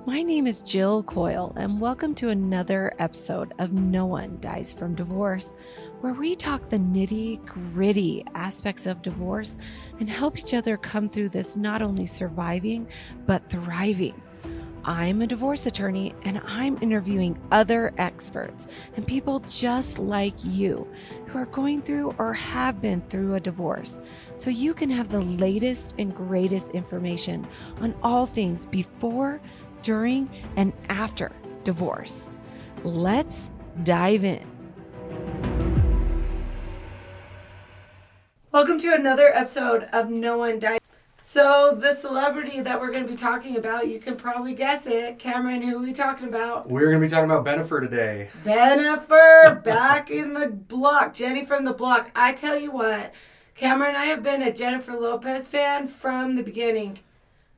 My name is Jill Coyle, and welcome to another episode of No One Dies from Divorce, where we talk the nitty-gritty aspects of divorce and help each other come through this not only surviving, but thriving. I'm a divorce attorney, and I'm interviewing other experts and people just like you who are going through or have been through a divorce, so you can have the latest and greatest information on all things before, during, and after divorce. Let's dive in. Welcome to another episode of No One Dies. So the celebrity that we're going to be talking about, you can probably guess it. Cameron, who are we talking about? We're going to be talking about Bennifer today. Bennifer, back in the block. Jenny from the block. I tell you what, Cameron, I have been a Jennifer Lopez fan from the beginning.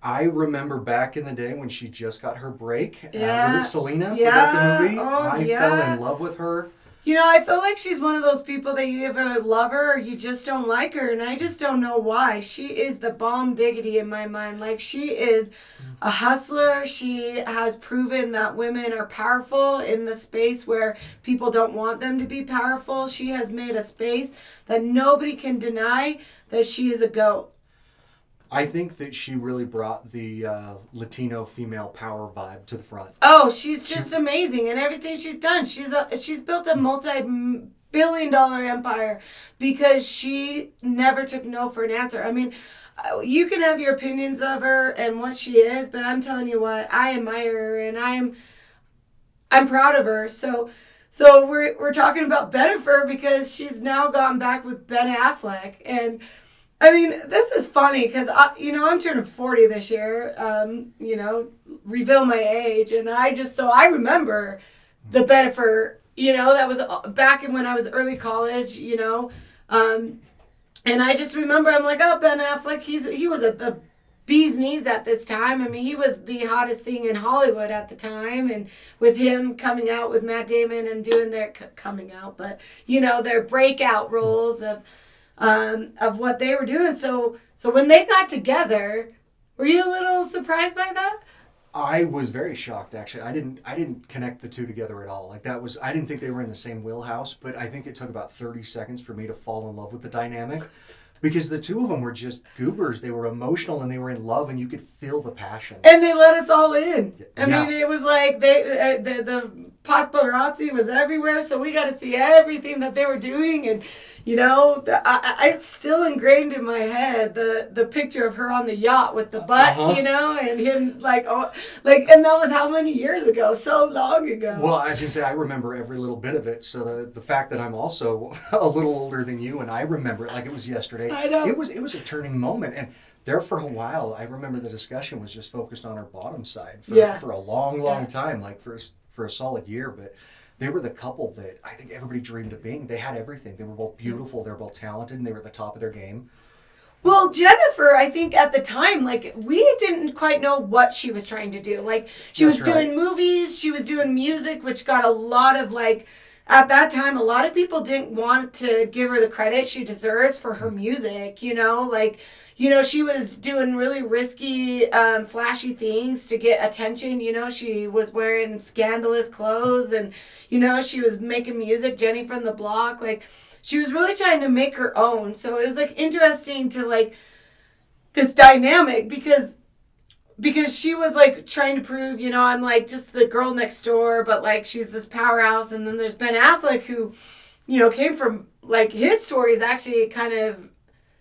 I remember back in the day when she just got her break. Yeah. Was it Selena? Yeah. Was that the movie? Oh, I fell in love with her. You know, I feel like she's one of those people that you either love her or you just don't like her, and I just don't know why. She is the bomb diggity in my mind. Like, she is a hustler. She has proven that women are powerful in the space where people don't want them to be powerful. She has made a space that nobody can deny that she is a GOAT. I think that she really brought the Latino female power vibe to the front. Oh, she's just amazing, and everything she's done. She's built a multi-billion-dollar empire because she never took no for an answer. I mean, you can have your opinions of her and what she is, but I'm telling you what, I admire her, and I'm proud of her. So we're talking about Bennifer because she's now gone back with Ben Affleck, and I mean, this is funny because, I'm turning 40 this year, reveal my age. And I remember the Bennifer, that was back in when I was early college, and I just remember, I'm like, oh, Ben Affleck, he was a bee's knees at this time. I mean, he was the hottest thing in Hollywood at the time. And with him coming out with Matt Damon and doing their, their breakout roles of what they were doing. So when they got together, were you a little surprised by that? I was very shocked, actually. I didn't connect the two together at all. I didn't think they were in the same wheelhouse, but I think it took about 30 seconds for me to fall in love with the dynamic. Because the two of them were just goobers. They were emotional and they were in love, and you could feel the passion. And they let us all in. I Yeah. mean, it was like the paparazzi was everywhere, so we got to see everything that they were doing. And it's still ingrained in my head the picture of her on the yacht with the butt, and him and that was how many years ago? So long ago. Well, I was going to say, I remember every little bit of it. So the fact that I'm also a little older than you, and I remember it like it was yesterday. I know. It was a turning moment. And there for a while, I remember the discussion was just focused on her bottom side for a long time, like for a solid year. But they were the couple that I think everybody dreamed of being. They had everything. They were both beautiful. They were both talented, and they were at the top of their game. Well, Jennifer, I think at the time, we didn't quite know what she was trying to do. She was doing movies, she was doing music, which got a lot of, at that time, a lot of people didn't want to give her the credit she deserves for her music, she was doing really risky, flashy things to get attention. She was wearing scandalous clothes and, she was making music, Jenny from the block. She was really trying to make her own. So it was, interesting to, this dynamic because she was, trying to prove, I'm, just the girl next door, but, she's this powerhouse. And then there's Ben Affleck who, came from, his story is actually kind of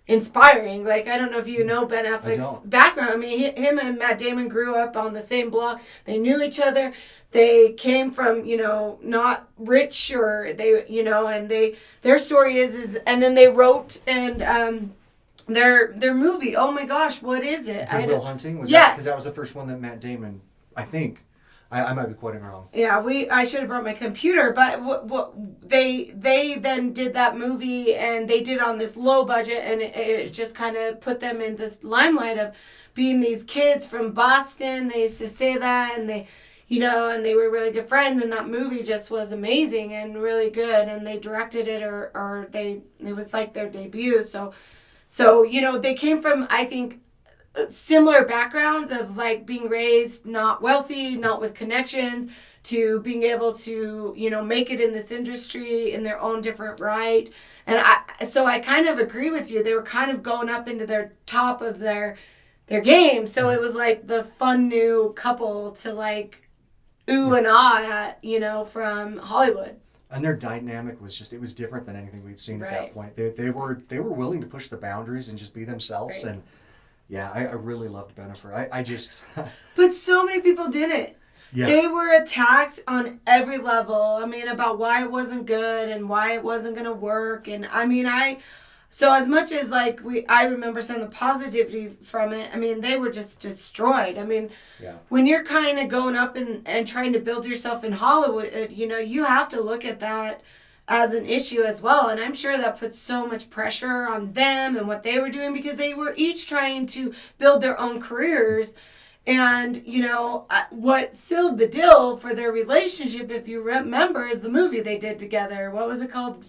inspiring. I don't know if you know Ben Affleck's background. I mean, him and Matt Damon grew up on the same block. They knew each other. They came from, not rich, or they, and their story is, and then they wrote and their movie. Oh my gosh, what is it? Good Will Hunting? Yeah. Because that was the first one that Matt Damon, I think. I might be quoting wrong. Yeah, I should have brought my computer, but what they then did that movie, and they did on this low budget, and it just kind of put them in this limelight of being these kids from Boston. They used to say that, and they, and they were really good friends, and that movie just was amazing and really good, and they directed it, it was like their debut. So they came from, I think, similar backgrounds of like being raised not wealthy, not with connections, to being able to, make it in this industry in their own different right. And I kind of agree with you. They were kind of going up into their top of their game. So it was like the fun new couple to like ooh and ah at, from Hollywood. And their dynamic was it was different than anything we'd seen at that point. They were willing to push the boundaries and just be themselves. Right. And yeah, I really loved Bennifer. I just... But so many people didn't. Yeah. They were attacked on every level. I mean, about why it wasn't good and why it wasn't going to work. And I mean, so as much as like I remember some of the positivity from it, I mean, they were just destroyed. I mean, when you're kind of going up and trying to build yourself in Hollywood, you have to look at that as an issue as well. And I'm sure that puts so much pressure on them and what they were doing, because they were each trying to build their own careers. And, what sealed the deal for their relationship, if you remember, is the movie they did together. What was it called?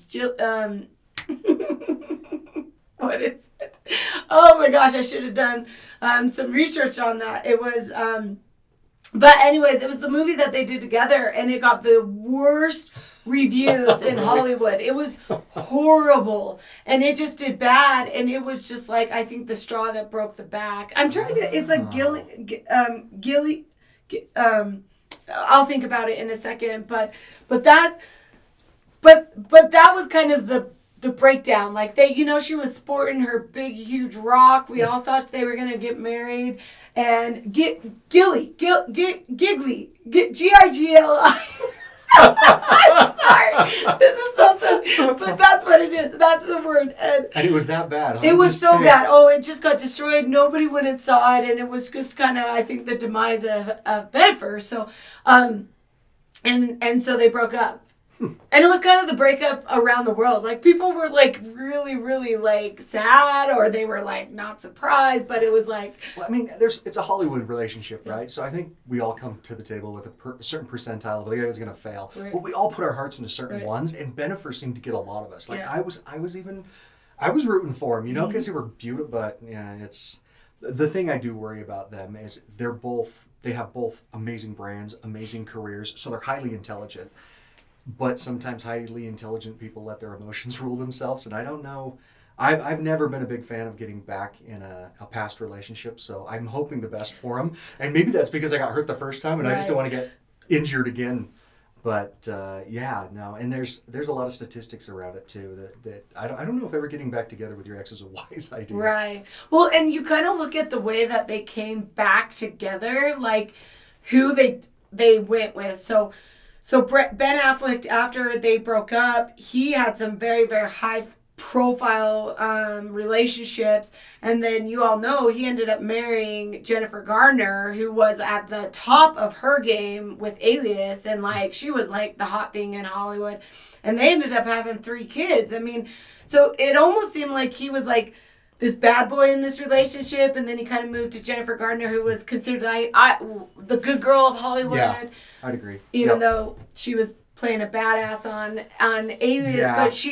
What is it? Oh my gosh, I should have done some research on that. It was, but anyways, it was the movie that they did together, and it got the worst reviews in Hollywood. It was horrible, and it just did bad, and it was just like, I think the straw that broke the back. I'm trying to, it's like Gilly, I'll think about it in a second, but that was kind of the breakdown. Like she was sporting her big, huge rock. We all thought they were going to get married, and Giggly, Gigli. I'm sorry. This is so silly. But that's what it is. That's the word. And it was that bad. Huh? It was so bad. Oh, it just got destroyed. Nobody went and saw it. And it was just kind of, I think, the demise of Bennifer. So, and so they broke up. And it was kind of the breakup around the world. Like, people were, like, really, really, like, sad, or they were, like, not surprised, but it was like... Well, I mean, it's a Hollywood relationship, right? So I think we all come to the table with a certain percentile of the guy who's going to fail. Right. But we all put our hearts into certain ones, and Bennifer seemed to get a lot of us. Like, I was rooting for him, because they were beautiful, but, it's... The thing I do worry about them is they have both amazing brands, amazing careers, so they're highly intelligent. But sometimes highly intelligent people let their emotions rule themselves, and I don't know. I've never been a big fan of getting back in a past relationship, so I'm hoping the best for them. And maybe that's because I got hurt the first time, and I just don't want to get injured again. But no. And there's a lot of statistics around it too that I don't know if ever getting back together with your ex is a wise idea. Right. Well, and you kind of look at the way that they came back together, like who they went with. So Ben Affleck, after they broke up, he had some very, very high profile relationships, and then you all know he ended up marrying Jennifer Garner, who was at the top of her game with Alias, and like she was like the hot thing in Hollywood, and they ended up having 3 kids. I mean, so it almost seemed like he was like this bad boy in this relationship, and then he kind of moved to Jennifer Garner, who was considered the good girl of Hollywood. Yeah, I'd agree. Even though she was playing a badass on Alias,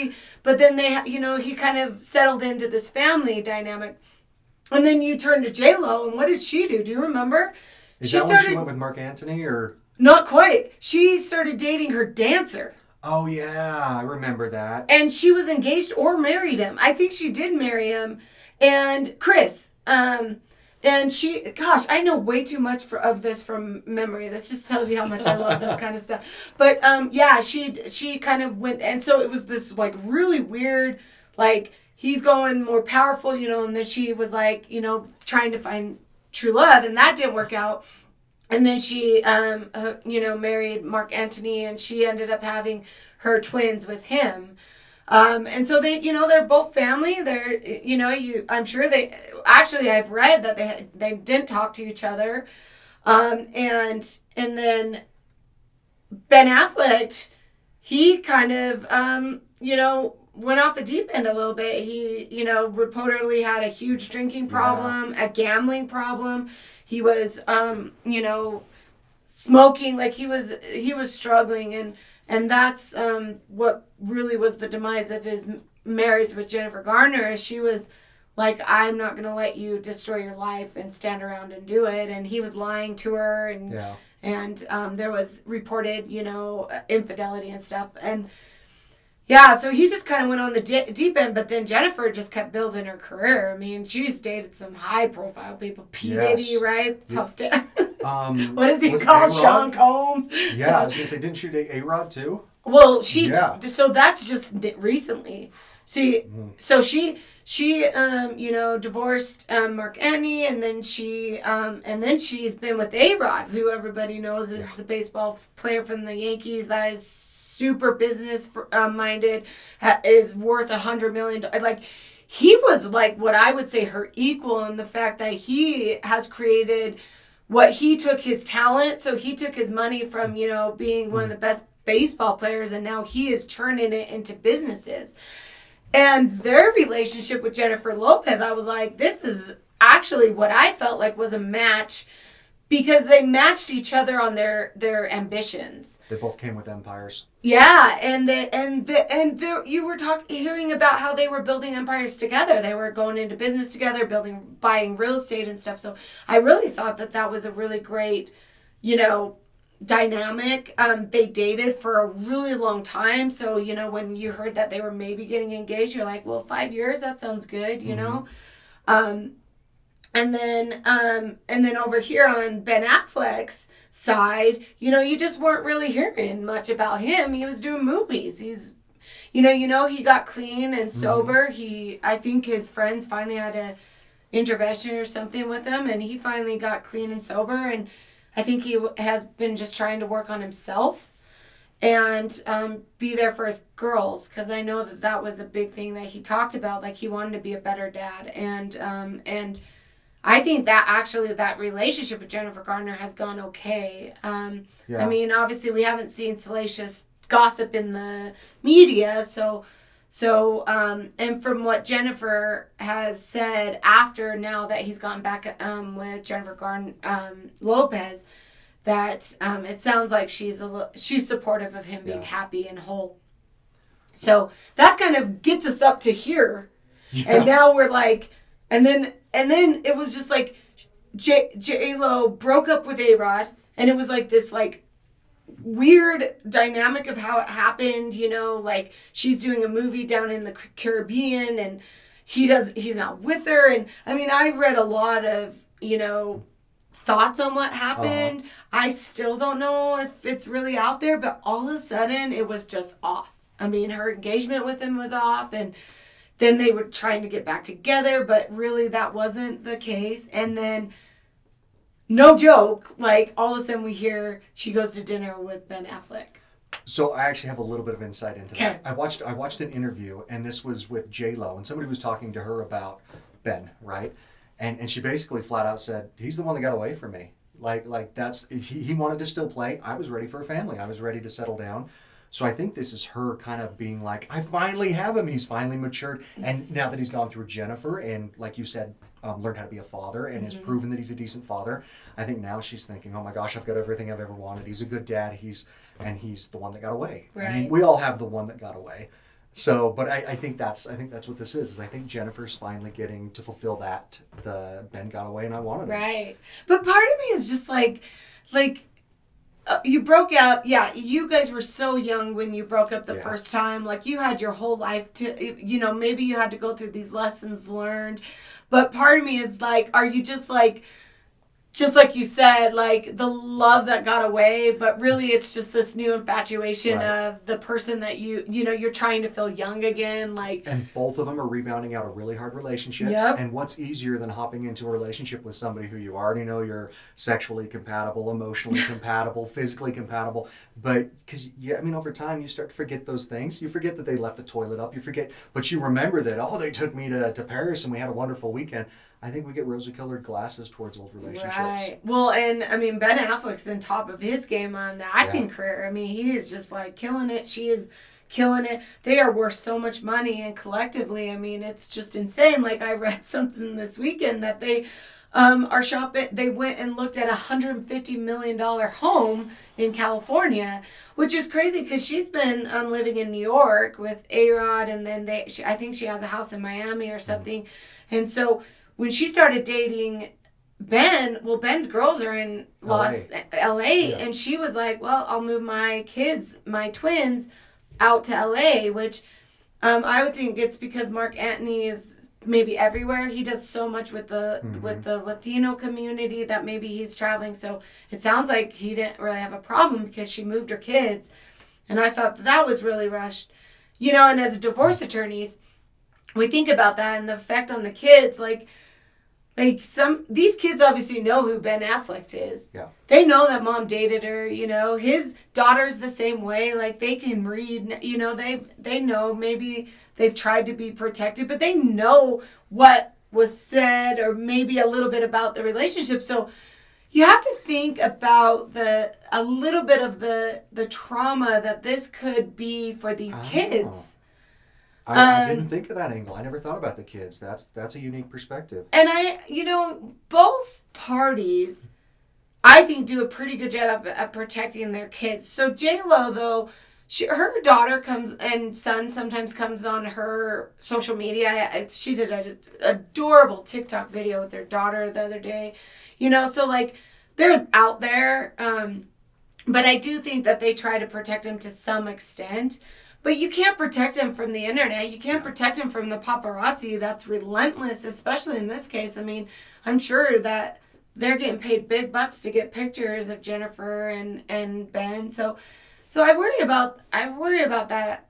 but then they, he kind of settled into this family dynamic. And then you turn to J-Lo, and what did she do? Do you remember? Is that when she went with Mark Antony, or? Not quite. She started dating her dancer. Oh, yeah, I remember that. And she was engaged or married him. I think she did marry him. And Chris, and she, gosh, I know way too much of this from memory. This just tells you how much I love this kind of stuff. But she kind of went, and so it was this like really weird, like he's going more powerful, and then she was like, trying to find true love, and that didn't work out. And then she, married Mark Antony, and she ended up having her twins with him. And so they, they're both family. They're, I'm sure I've read that they didn't talk to each other. And then Ben Affleck, he kind of, went off the deep end a little bit. He, reportedly had a huge drinking problem, a gambling problem. He was, smoking, like he was struggling, and that's what really was the demise of his marriage with Jennifer Garner. Is she was Like, I'm not going to let you destroy your life and stand around and do it. And he was lying to her. And there was reported, infidelity and stuff. And yeah, so he just kind of went on the deep end. But then Jennifer just kept building her career. I mean, she's dated some high-profile people. P. Diddy, right? Puffed it. What is he called? Sean Combs? Yeah, I was going to say, didn't she date A-Rod too? Well, so that's just recently. See, so she divorced Mark Anthony, and then she's been with A-Rod, who everybody knows is the baseball player from the Yankees that is super business minded, is worth $100 million. Like, he was like what I would say her equal in the fact that he has created what he took his talent. So he took his money from being one of the best baseball players, and now he is turning it into businesses. And their relationship with Jennifer Lopez, I was like, this is actually what I felt like was a match, because they matched each other on their ambitions. They both came with empires. Yeah, you were hearing about how they were building empires together. They were going into business together, buying real estate and stuff. So I really thought that was a really great, dynamic. They dated for a really long time. So, when you heard that they were maybe getting engaged, you're like, well, 5 years, that sounds good, know? And then over here on Ben Affleck's side, you just weren't really hearing much about him. He was doing movies. He's, he got clean and sober. I think his friends finally had a intervention or something with him, and he finally got clean and sober. And I think he has been just trying to work on himself and be there for his girls, because I know that was a big thing that he talked about. Like, he wanted to be a better dad, and I think that relationship with Jennifer Garner has gone okay. I mean, obviously we haven't seen salacious gossip in the media, so and from what Jennifer has said after, now that he's gone back with Jennifer Lopez, that it sounds like she's supportive of him being happy and whole. So that kind of gets us up to here, and now we're like, and then it was just like J-Lo broke up with A-Rod, and it was like this like weird dynamic of how it happened, like she's doing a movie down in the Caribbean and he's not with her. And I mean, I read a lot of, thoughts on what happened. I still don't know if it's really out there, but all of a sudden it was just off. I mean, her engagement with him was off, and then they were trying to get back together, but really that wasn't the case. And then, no joke, like all of a sudden we hear she goes to dinner with Ben Affleck. So I actually have a little bit of insight into that. I watched an interview, and this was with J-Lo, and somebody was talking to her about Ben, right? And she basically flat out said, he's the one that got away from me. Like that's, he wanted to still play. I was ready for a family. I was ready to settle down. So I think this is her kind of being like, I finally have him. He's finally matured. And now that he's gone through Jennifer and, like you said, learned how to be a father and has proven that he's a decent father, I think now she's thinking, oh my gosh, I've got everything I've ever wanted. He's a good dad. He's the one that got away. Right. I mean, we all have the one that got away. So, but I think that's what this is I think Jennifer's finally getting to fulfill that. The Ben got away and I wanted him. Right. But part of me is just like, you broke up. Yeah, you guys were so young when you broke up the first time. Like, you had your whole life to, maybe you had to go through these lessons learned. But part of me is like, are you just like you said, like the love that got away, but really it's just this new infatuation of the person that you're trying to feel young again. Like, and both of them are rebounding out of really hard relationships. Yep. And what's easier than hopping into a relationship with somebody who you already know you're sexually compatible, emotionally compatible, physically compatible. But because over time you start to forget those things. You forget that they left the toilet up. You forget, but you remember that, they took me to Paris and we had a wonderful weekend. I think we get rosy-colored glasses towards old relationships. Right. Well, and I mean, Ben Affleck's on top of his game on the acting career. I mean, he is just like killing it. She is killing it. They are worth so much money, and collectively, I mean, it's just insane. Like, I read something this weekend that they are shopping. They went and looked at $150 million home in California, which is crazy because she's been living in New York with A-Rod, and then I think she has a house in Miami or something. And so when she started dating Ben's girls are in LA, yeah. And she was like, well, I'll move my twins out to LA, which I would think it's because Mark Antony is maybe everywhere. He does so much with the Latino community that maybe he's traveling. So it sounds like he didn't really have a problem because she moved her kids. And I thought that was really rushed. And as divorce attorneys, we think about that and the effect on the kids. Like these kids obviously know who Ben Affleck is. Yeah. They know that mom dated her, his daughter's the same way. Like they can read, they know maybe they've tried to be protected, but they know what was said or maybe a little bit about the relationship. So you have to think about a little bit of the trauma that this could be for these kids. I didn't think of that angle. I never thought about the kids. That's a unique perspective. And both parties, I think, do a pretty good job at protecting their kids. So J-Lo, though, her daughter and son sometimes comes on her social media. She did an adorable TikTok video with their daughter the other day. So like they're out there. But I do think that they try to protect them to some extent. But you can't protect him from the internet. You can't protect him from the paparazzi. That's relentless, especially in this case. I mean, I'm sure that they're getting paid big bucks to get pictures of Jennifer and Ben. So I worry about that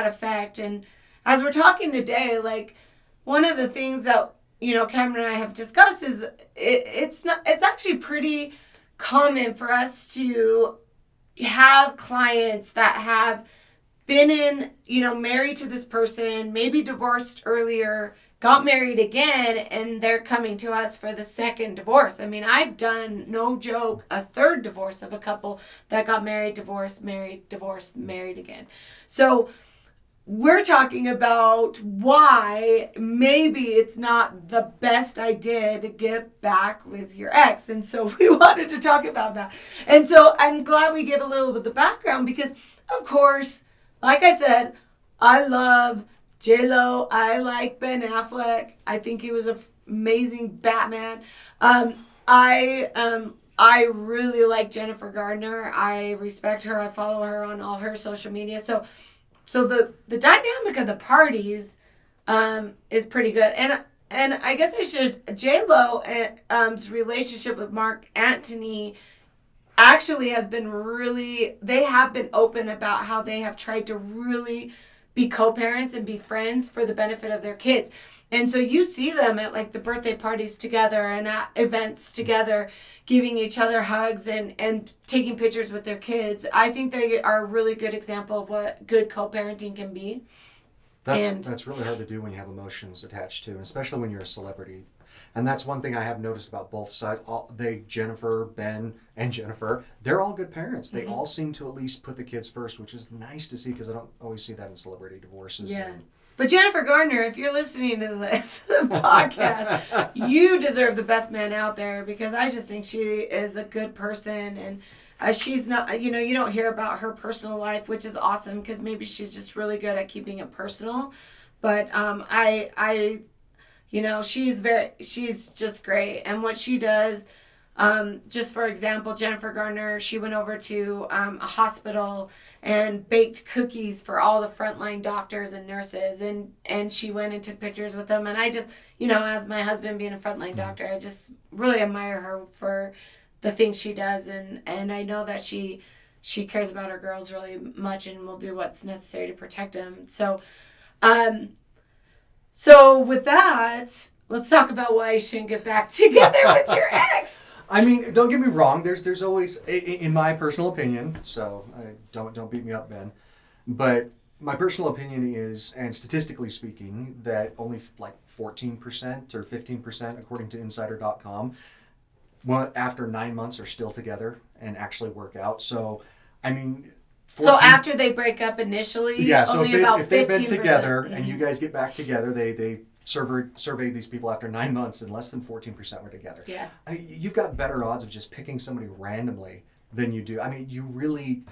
effect. And as we're talking today, like one of the things that Cameron and I have discussed is it's actually pretty common for us to have clients that have been married to this person, maybe divorced earlier, got married again, and they're coming to us for the second divorce. I mean, I've done, no joke, a third divorce of a couple that got married, divorced, married again. So we're talking about why maybe it's not the best idea to get back with your ex. And so we wanted to talk about that. And so I'm glad we give a little bit of the background because, of course, like I said, I love J-Lo. I like Ben Affleck. I think he was an amazing Batman. I really like Jennifer Gardner. I respect her. I follow her on all her social media. So the dynamic of the parties is pretty good. And I guess J-Lo's relationship with Mark Antony actually they have been open about how they have tried to really be co-parents and be friends for the benefit of their kids. And so you see them at like the birthday parties together and at events together, giving each other hugs and taking pictures with their kids. I think they are a really good example of what good co-parenting can be. That's really hard to do when you have emotions attached to, especially when you're a celebrity. And that's one thing I have noticed about both sides. Jennifer, Ben, and Jennifer, they're all good parents. They all seem to at least put the kids first, which is nice to see because I don't always see that in celebrity divorces. Yeah. But Jennifer Gardner, if you're listening to this podcast, you deserve the best man out there because I just think she is a good person. And she's not, you don't hear about her personal life, which is awesome because maybe she's just really good at keeping it personal. But she's just great. And what she does, just for example, Jennifer Gardner, she went over to a hospital and baked cookies for all the frontline doctors and nurses. And she went and took pictures with them. And I just, as my husband being a frontline doctor, I just really admire her for the things she does. And I know that she cares about her girls really much and will do what's necessary to protect them. So with that, let's talk about why you shouldn't get back together with your ex. I mean, don't get me wrong. There's always, in my personal opinion, so don't beat me up, Ben, but my personal opinion is, and statistically speaking, that only like 14% or 15%, according to Insider.com, after 9 months are still together and actually work out. So, I mean, So after they break up initially, so only if they've 15%. been together and you guys get back together, they survey these people after 9 months, and less than 14% were together. Yeah. You've got better odds of just picking somebody randomly than you do. I mean, you really...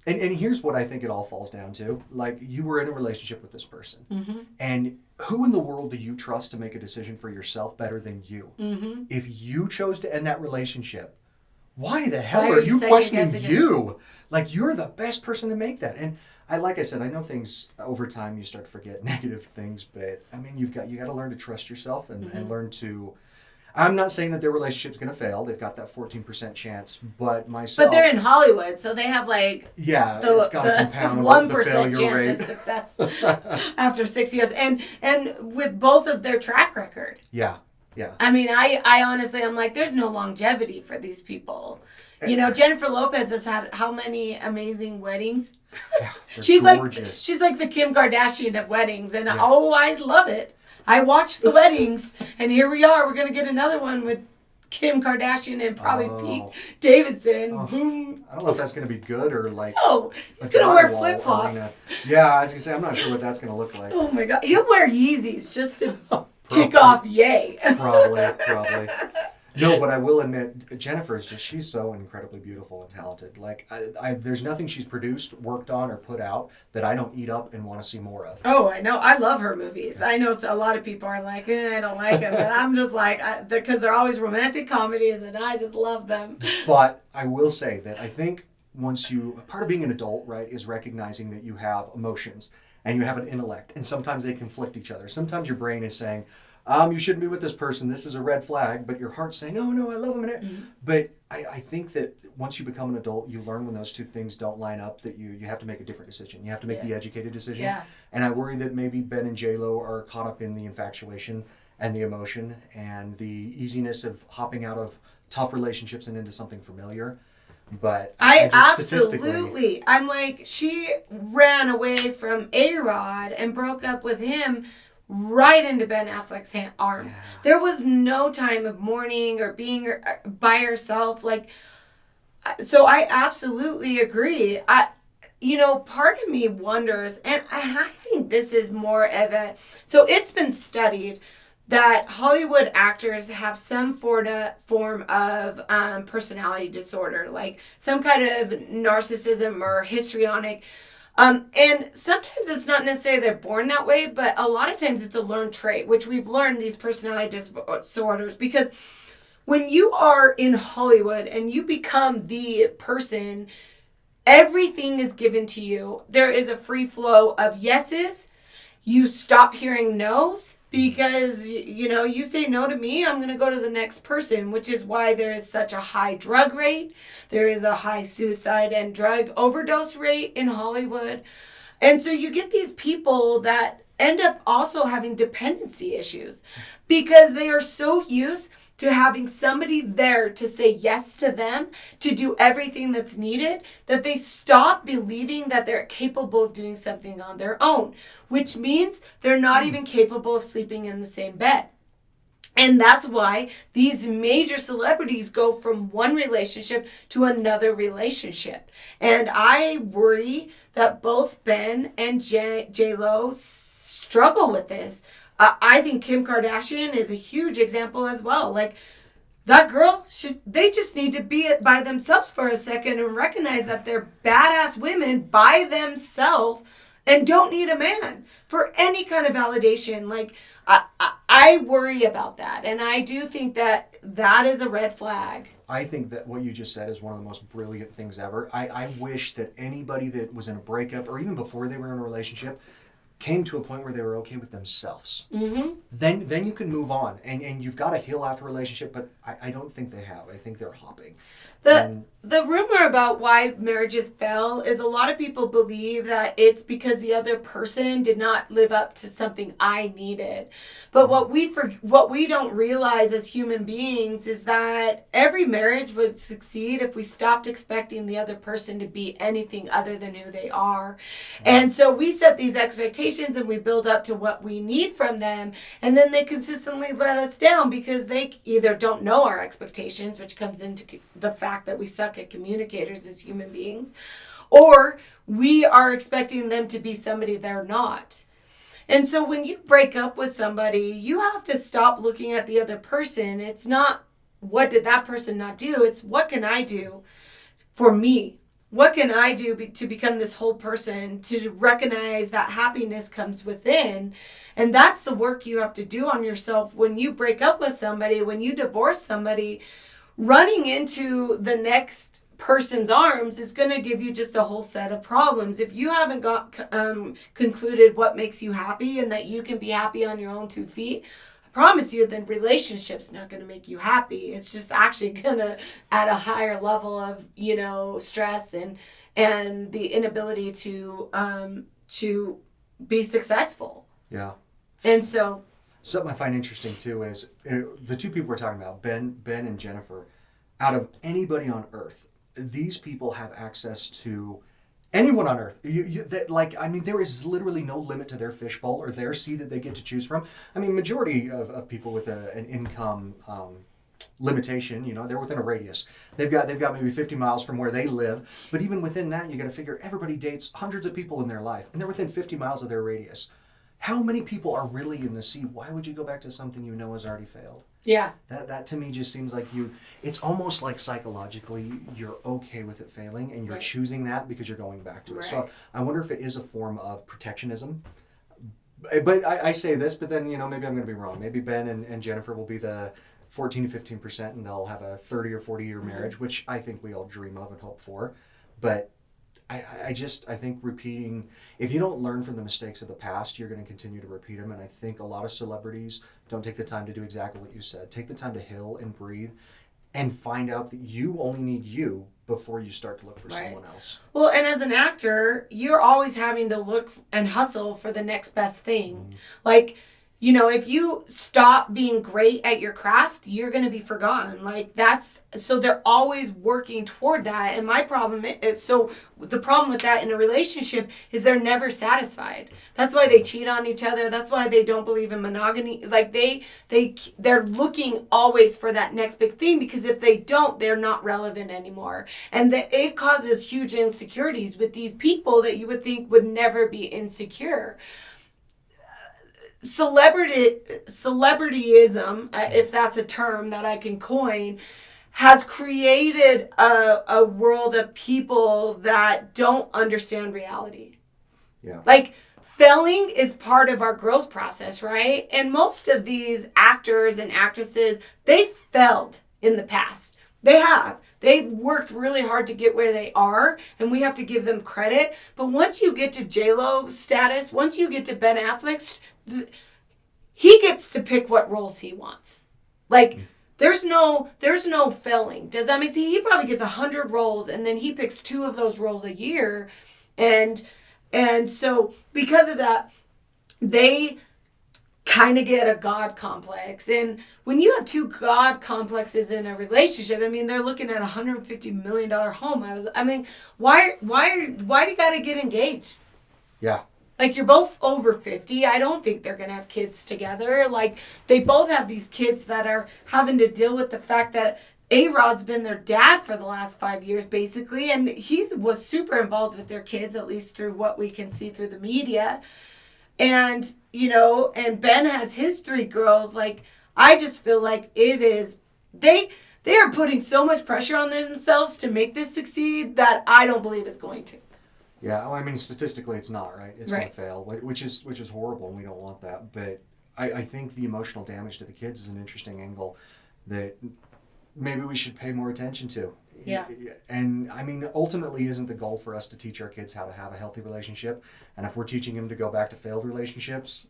And here's what I think it all falls down to. Like, you were in a relationship with this person. Mm-hmm. And who in the world do you trust to make a decision for yourself better than you? Mm-hmm. If you chose to end that relationship, why the hell are you questioning you? Like, you're the best person to make that. And like I said, I know things over time you start to forget negative things, but I mean, you got to learn to trust yourself and learn to... I'm not saying that their relationship's going to fail. They've got that 14% chance, but myself... But they're in Hollywood, so they have like... Yeah, it's got to compound 1% chance of success after 6 years. And with both of their track record. Yeah. I mean, I honestly, I'm like, there's no longevity for these people. You know, Jennifer Lopez has had how many amazing weddings? Yeah, she's gorgeous. like the Kim Kardashian of weddings, and I love it. I watched the weddings, and here we are. We're gonna get another one with Kim Kardashian and probably Pete Davidson. Boom. I don't know if that's gonna be good or like. Oh, he's gonna wear flip flops. Yeah, I was gonna say I'm not sure what that's gonna look like. Oh my God, he'll wear Yeezys just to tick off yay. Probably. No, but I will admit, Jennifer she's so incredibly beautiful and talented. Like, there's nothing she's produced, worked on, or put out that I don't eat up and want to see more of. Oh, I know. I love her movies. I know a lot of people are like, I don't like them. But I'm just like, because they're always romantic comedies, and I just love them. But I will say that I think part of being an adult, right, is recognizing that you have emotions and you have an intellect. And sometimes they conflict each other. Sometimes your brain is saying, you shouldn't be with this person. This is a red flag. But your heart's saying, no, I love him. Mm-hmm. But I think that once you become an adult, you learn when those two things don't line up that you have to make a different decision. You have to make the educated decision. Yeah. And I worry that maybe Ben and J-Lo are caught up in the infatuation and the emotion and the easiness of hopping out of tough relationships and into something familiar. But I absolutely. I'm like, she ran away from A-Rod and broke up with him right into Ben Affleck's arms. Yeah. There was no time of mourning or being by herself. Like, so I absolutely agree. Part of me wonders, and I think this is more of so it's been studied that Hollywood actors have some form of personality disorder, like some kind of narcissism or histrionic. And sometimes it's not necessarily they're born that way, but a lot of times it's a learned trait, which we've learned these personality disorders. Because when you are in Hollywood and you become the person, everything is given to you. There is a free flow of yeses. You stop hearing no's. Because, you say no to me, I'm going to go to the next person, which is why there is such a high drug rate. There is a high suicide and drug overdose rate in Hollywood. And so you get these people that end up also having dependency issues because they are so used to having somebody there to say yes to them, to do everything that's needed, that they stop believing that they're capable of doing something on their own, which means they're not even capable of sleeping in the same bed. And that's why these major celebrities go from one relationship to another relationship. And I worry that both Ben and J-Lo struggle with this. I think Kim Kardashian is a huge example as well. Like, that girl, they just need to be by themselves for a second and recognize that they're badass women by themselves and don't need a man for any kind of validation. Like, I worry about that. And I do think that is a red flag. I think that what you just said is one of the most brilliant things ever. I wish that anybody that was in a breakup or even before they were in a relationship came to a point where they were okay with themselves. Mm-hmm. Then you can move on. And you've got to heal after a relationship, but I don't think they have. I think they're hopping. The rumor about why marriages fail is a lot of people believe that it's because the other person did not live up to something I needed. But what we don't realize as human beings is that every marriage would succeed if we stopped expecting the other person to be anything other than who they are. And so we set these expectations and we build up to what we need from them, and then they consistently let us down because they either don't know our expectations, which comes into the fact that we suck at communicators as human beings, or we are expecting them to be somebody they're not. And so when you break up with somebody, you have to stop looking at the other person. It's not what did that person not do? It's what can I do for me? What can I do to become this whole person, to recognize that happiness comes within? And that's the work you have to do on yourself when you break up with somebody, when you divorce somebody. Running into the next person's arms is going to give you just a whole set of problems. If you haven't got concluded what makes you happy and that you can be happy on your own 2 feet, promise you the relationship's not going to make you happy. It's just actually going to add a higher level of, stress and the inability to be successful. Yeah. And so something I find interesting too is the two people we're talking about, Ben and Bennifer. Out of anybody on earth, these people have access to anyone on earth. There is literally no limit to their fishbowl or their seed that they get to choose from. I mean, majority of people with an income limitation, they're within a radius. They've got maybe 50 miles from where they live, but even within that, you got to figure everybody dates hundreds of people in their life, and they're within 50 miles of their radius. How many people are really in the sea? Why would you go back to something you know has already failed? Yeah. That to me just seems like it's almost like psychologically you're okay with it failing and you're choosing that because you're going back to it. Right. So I wonder if it is a form of protectionism. But I say this, but then, maybe I'm going to be wrong. Maybe Ben and Bennifer will be the 14 to 15% and they'll have a 30 or 40 year marriage, which I think we all dream of and hope for. But I think repeating, if you don't learn from the mistakes of the past, you're going to continue to repeat them. And I think a lot of celebrities don't take the time to do exactly what you said. Take the time to heal and breathe and find out that you only need you before you start to look for someone else. Well, and as an actor, you're always having to look and hustle for the next best thing. Like, if you stop being great at your craft, you're going to be forgotten. So they're always working toward that. And my problem is, the problem with that in a relationship is they're never satisfied. That's why they cheat on each other. That's why they don't believe in monogamy. They're looking always for that next big thing, because if they don't, they're not relevant anymore. And it causes huge insecurities with these people that you would think would never be insecure. Celebrityism, if that's a term that I can coin, has created a world of people that don't understand reality. Yeah. Failing is part of our growth process, right? And most of these actors and actresses, they failed in the past. They have. They've worked really hard to get where they are, and we have to give them credit. But once you get to J-Lo status, once you get to Ben Affleck's, he gets to pick what roles he wants. There's no failing. Does that make sense? He probably gets 100 roles, and then he picks 2 of those roles a year. And so because of that, they kind of get a God complex. And when you have 2 God complexes in a relationship, they're looking at $150 million home. Why do you got to get engaged? Yeah. You're both over 50. I don't think they're going to have kids together. They both have these kids that are having to deal with the fact that A-Rod's been their dad for the last 5 years, basically. And he was super involved with their kids, at least through what we can see through the media. And, and Ben has his 3 girls. I just feel like it is, they are putting so much pressure on themselves to make this succeed that I don't believe it's going to. Yeah, statistically it's not, right? It's going to fail, which is horrible, and we don't want that. But I think the emotional damage to the kids is an interesting angle that maybe we should pay more attention to. Yeah. And ultimately, isn't the goal for us to teach our kids how to have a healthy relationship? And if we're teaching them to go back to failed relationships,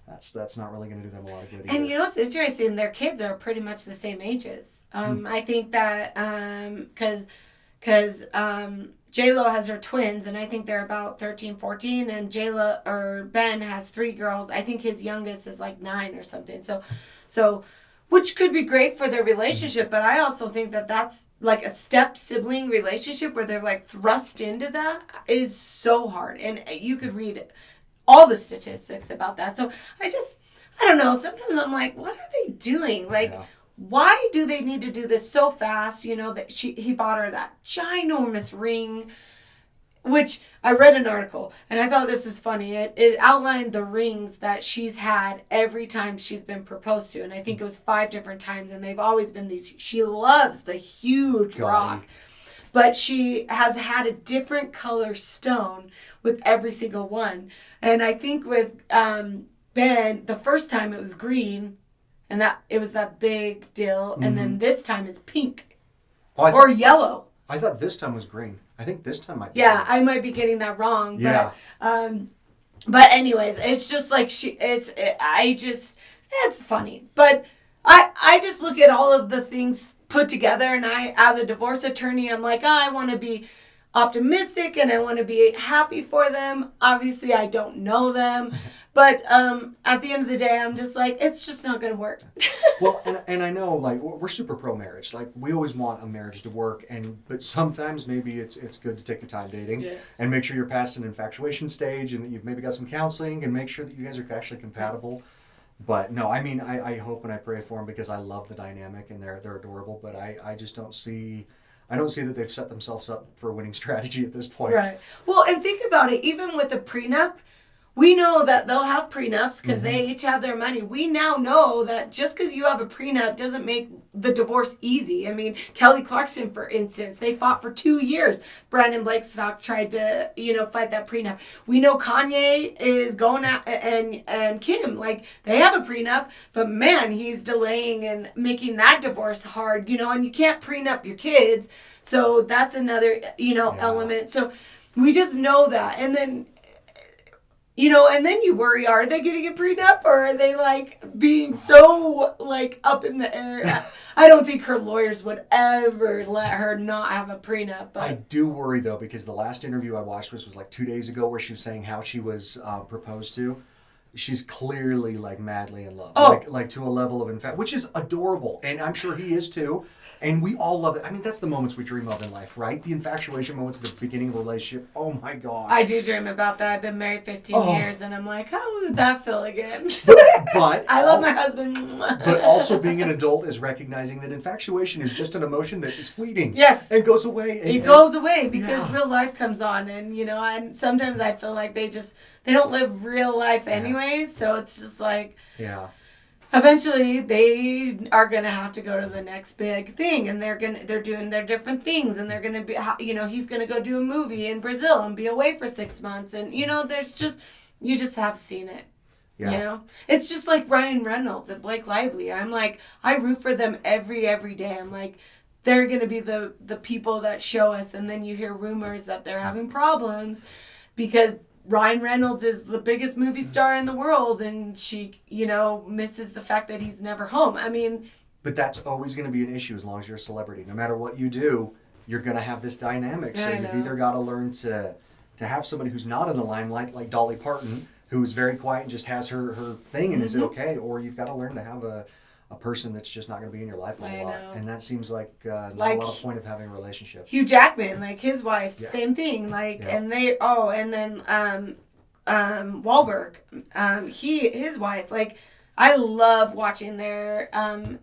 that's not really going to do them a lot of good either. And what's interesting, their kids are pretty much the same ages. I think that because J-Lo has her twins, and I think they're about 13, 14, and Ben has 3 girls. I think his youngest is 9 or something. So which could be great for their relationship, but I also think that that's a step sibling relationship where they're thrust into that is so hard. And you could read all the statistics about that. So I don't know. Sometimes I'm like, what are they doing? Why do they need to do this so fast? That he bought her that ginormous ring. which I read an article and I thought this was funny. It outlined the rings that she's had every time she's been proposed to. And I think it was 5 different times. And they've always been these. She loves the huge rock. But she has had a different color stone with every single one. And I think with Ben, the first time it was green. And that it was that big deal. And then this time it's pink. Or yellow. I thought this time was green. I think this time might be green. green. I might be getting that wrong. Yeah. But anyways, it's just like it's funny. But I just look at all of the things put together, and I, as a divorce attorney, I'm like, I want to be optimistic and I want to be happy for them. Obviously, I don't know them. But at the end of the day, I'm just like, it's just not going to work. Well, and I know, like, we're super pro-marriage. Like, we always want a marriage to work, but sometimes maybe it's good to take your time dating and make sure you're past an infatuation stage and that you've maybe got some counseling and make sure that you guys are actually compatible. But no, I mean, I hope and I pray for them because I love the dynamic and they're adorable, but I just don't see that they've set themselves up for a winning strategy at this point. Right. Well, and think about it, even with the prenup, we know that they'll have prenups because they each have their money. We now know that just because you have a prenup doesn't make the divorce easy. I mean, Kelly Clarkson, for instance, they fought for 2 years. Brandon Blakestock tried to, fight that prenup. We know Kanye is going out, and Kim, like, they have a prenup, but man, he's delaying and making that divorce hard, and you can't prenup your kids. So that's another, element. So we just know that. And then, and then you worry, are they getting a prenup or are they like being so like up in the air? I don't think her lawyers would ever let her not have a prenup. But I do worry though, because the last interview I watched was like 2 days ago where she was saying how she was proposed to. She's clearly like madly in love, like to a level of infatuation, which is adorable. And I'm sure he is too. And we all love it. I mean, that's the moments we dream of in life, right? The infatuation moments at the beginning of a relationship. Oh my God. I do dream about that. I've been married 15 years and I'm like, how would that feel again? But I love my husband. But also being an adult is recognizing that infatuation is just an emotion that is fleeting. Yes. And goes away. It goes away because real life comes on. And, and sometimes I feel like they don't live real life anyways. So it's just like... Yeah. Eventually, they are gonna have to go to the next big thing, and they're doing their different things, and they're gonna be, he's gonna go do a movie in Brazil and be away for 6 months, and there's just you just have seen it, It's just like Ryan Reynolds and Blake Lively. I'm like, I root for them every day. I'm like, they're gonna be the people that show us, and then you hear rumors that they're having problems because Ryan Reynolds is the biggest movie star in the world, and she, misses the fact that he's never home. I mean... But that's always going to be an issue as long as you're a celebrity. No matter what you do, you're going to have this dynamic. So you've either got to learn to have somebody who's not in the limelight, like Dolly Parton, who's very quiet and just has her thing and is okay, or you've got to learn to have a person that's just not going to be in your life a lot. And that seems like not a lot of point of having a relationship. Hugh Jackman, like his wife, same thing. Like, and they, and then Wahlberg, his wife, like, I love watching their, and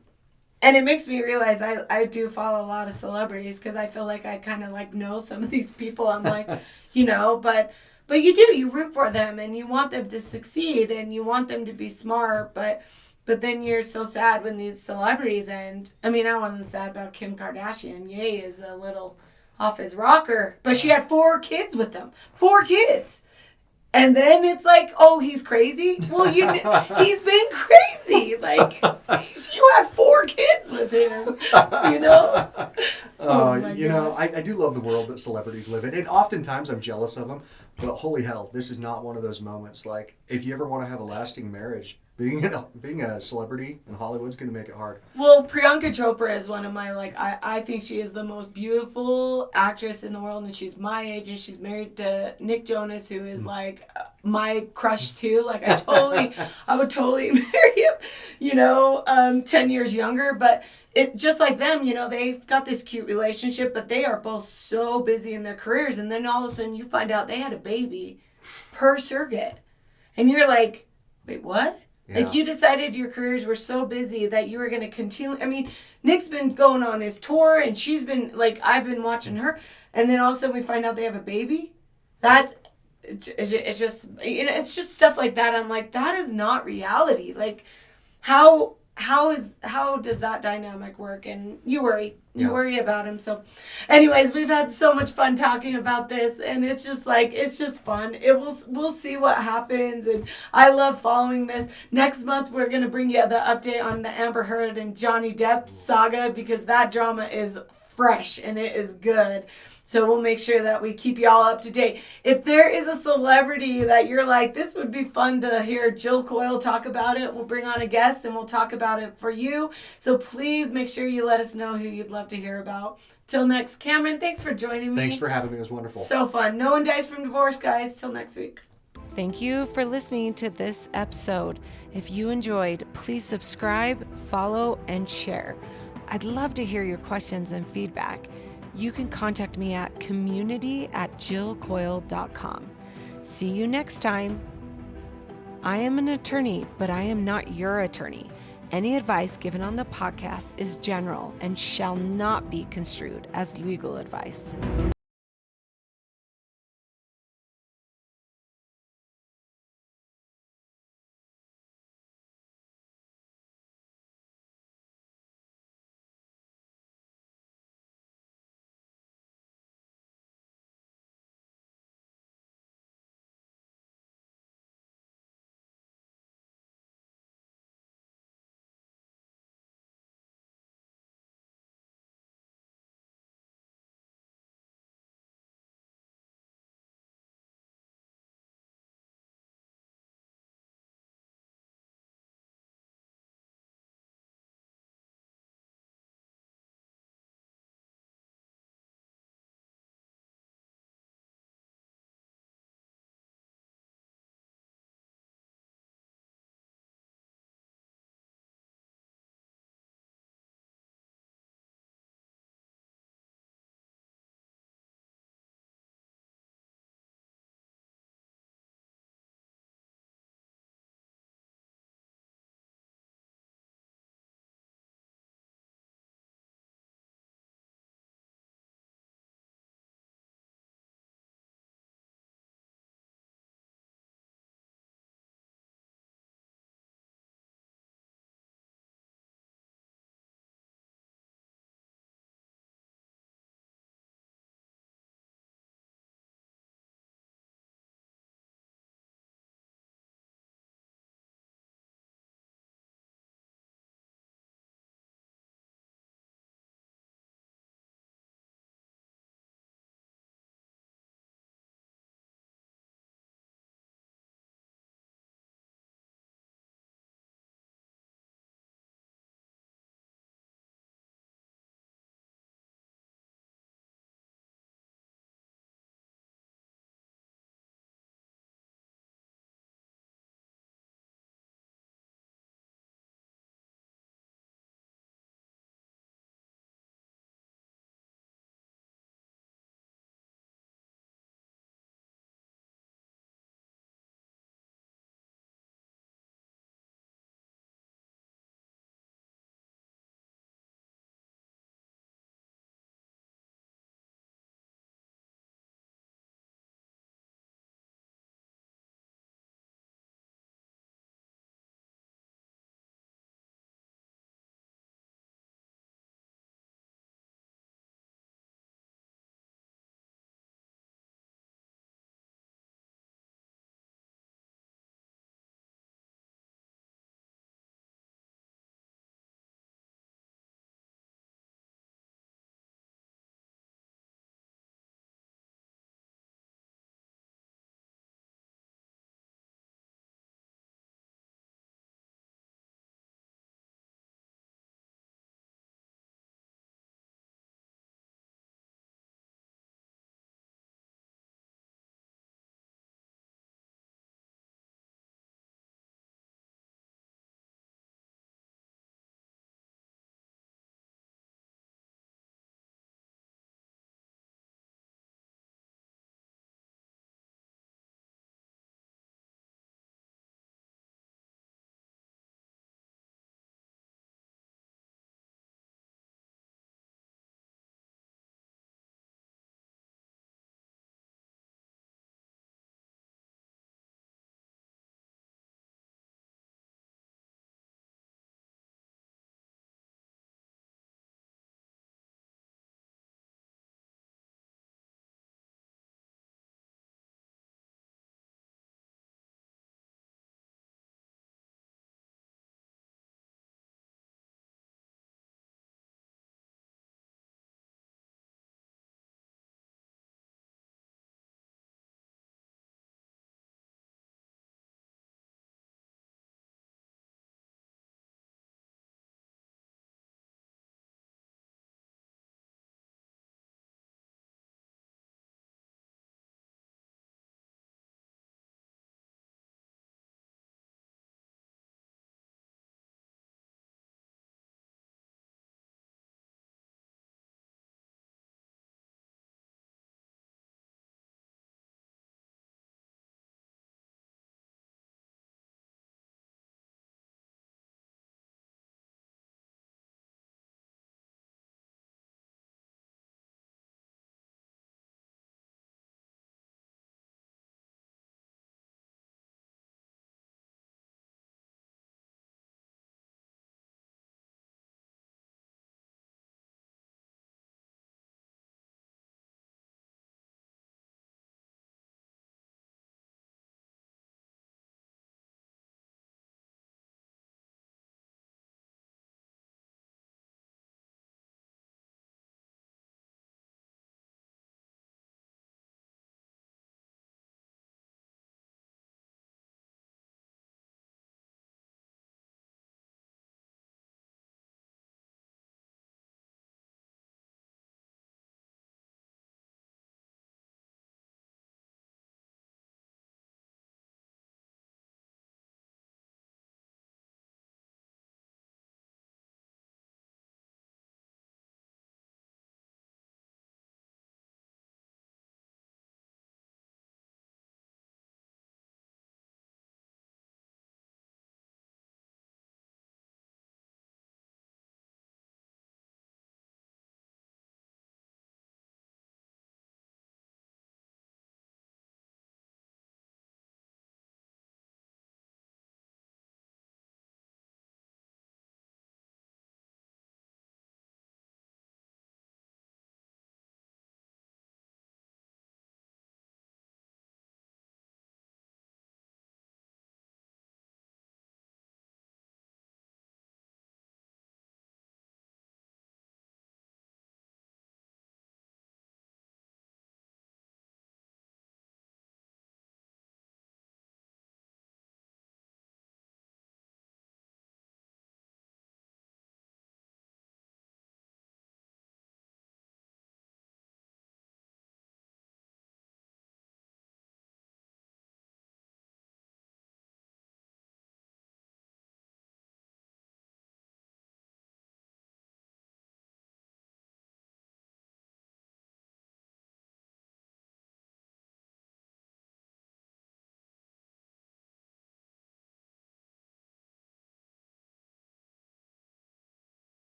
it makes me realize I do follow a lot of celebrities because I feel like I kind of like know some of these people. I'm like, but you root for them and you want them to succeed and you want them to be smart, But then you're so sad when these celebrities end. I mean, I wasn't sad about Kim Kardashian. Ye is a little off his rocker. But she had 4 kids with him. 4 kids. And then it's like, oh, he's crazy? Well, he's been crazy. Like, you had 4 kids with him, I do love the world that celebrities live in. And oftentimes I'm jealous of them. But holy hell, this is not one of those moments. Like, if you ever want to have a lasting marriage, being a celebrity in Hollywood's going to make it hard. Well, Priyanka Chopra is one of my, I think she is the most beautiful actress in the world, and she's my age, and she's married to Nick Jonas, who is, my crush, too. Like, I would totally marry him, 10 years younger, but it just like them, they've got this cute relationship, but they are both so busy in their careers, and then all of a sudden you find out they had a baby per surrogate, and you're like, wait, what? Yeah. Like, you decided your careers were so busy that you were going to continue. I mean, Nick's been going on his tour, and she's been, I've been watching her. And then all of a sudden we find out they have a baby. That's it's just, you know, it's just stuff like that. I'm like, that is not reality. Like, how does that dynamic work? And you worry about him. So anyways, we've had so much fun talking about this, and it's just fun. We'll see what happens, and I love following this. Next month we're going to bring you the update on the Amber Heard and Johnny Depp saga, because that drama is fresh and it is good. So we'll make sure that we keep y'all up to date. If there is a celebrity that you're like, this would be fun to hear Jill Coyle talk about it, we'll bring on a guest and we'll talk about it for you. So please make sure you let us know who you'd love to hear about. Till next, Cameron, thanks for joining me. Thanks for having me. It was wonderful. So fun. No one dies from divorce, guys. Till next week. Thank you for listening to this episode. If you enjoyed, please subscribe, follow, and share. I'd love to hear your questions and feedback. You can contact me at community@jillcoyle.com. See you next time. I am an attorney, but I am not your attorney. Any advice given on the podcast is general and shall not be construed as legal advice.